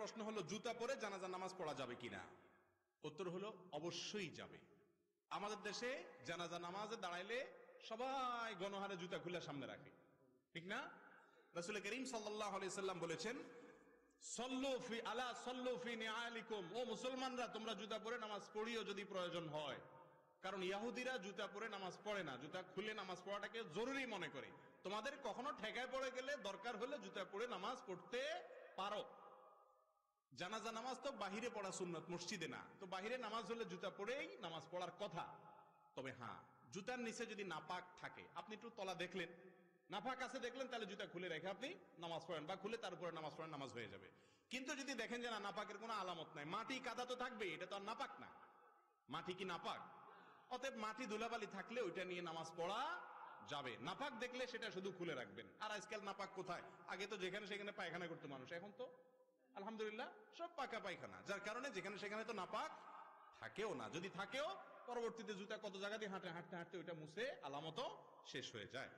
প্রশ্ন হলো, জুতা পরে জানাজা নামাজ পড়া যাবে কিনা? উত্তর হলো অবশ্যই যাবে। আমাদের দেশে জানাজা নামাজে দাঁড়াইলে সবাই গণহারে জুতা খুলে সামনে রাখে, ঠিক না? রাসূল করিম সাল্লাল্লাহু আলাইহি সাল্লাম বলেছেন, সল্লু ফি আলা সল্লু ফি নিআলিকুম, ও মুসলমানরা তোমরা জুতা পরে নামাজ পড়িও যদি প্রয়োজন হয়। কারণ ইহুদিরা জুতা পরে নামাজ পড়ে না, জুতা খুলে নামাজ পড়াটাকে জরুরি মনে করে। তোমাদের কখনো ঠেকায় পড়ে গেলে দরকার হলে জুতা পরে নামাজ পড়তে পারো। জানাজা নামাজ তো বাহিরে পড়া সুন্নত, মসজিদে না। তো বাহিরে নামাজ হলে জুতা পরেই নামাজ পড়ার কথা। তবে হ্যাঁ, জুতার নিচে যদি নাপাক থাকে, আপনি একটু তলা দেখলেন, নাপাক আছে দেখলেন, তাহলে জুতা খুলে রেখে আপনি নামাজ পড়েন, বা খুলে তার উপরে নামাজ পড়েন, নামাজ হয়ে যাবে। কিন্তু যদি দেখেন যে না, নাপাকের কোনো আলামত নাই, মাটি কাদা তো থাকবে, এটা তো আর নাপাক না। মাটি কি নাপাক? অতএব মাটি ধুলাবালি থাকলে ওইটা নিয়ে নামাজ পড়া যাবে। নাপাক দেখলে সেটা শুধু খুলে রাখবেন। আর আজকাল নাপাক কোথায়? আগে তো যেখানে সেখানে পায়খানা করতো মানুষ, এখন তো আলহামদুলিল্লাহ সব পাকা পায়খানা, যার কারণে যেখানে সেখানে তো নাপাক থাকেও না। যদি থাকেও, পরবর্তীতে জুতা কত জায়গা দিয়ে হাঁটতে হাঁটতে ওইটা মুছে আলামত শেষ হয়ে যায়।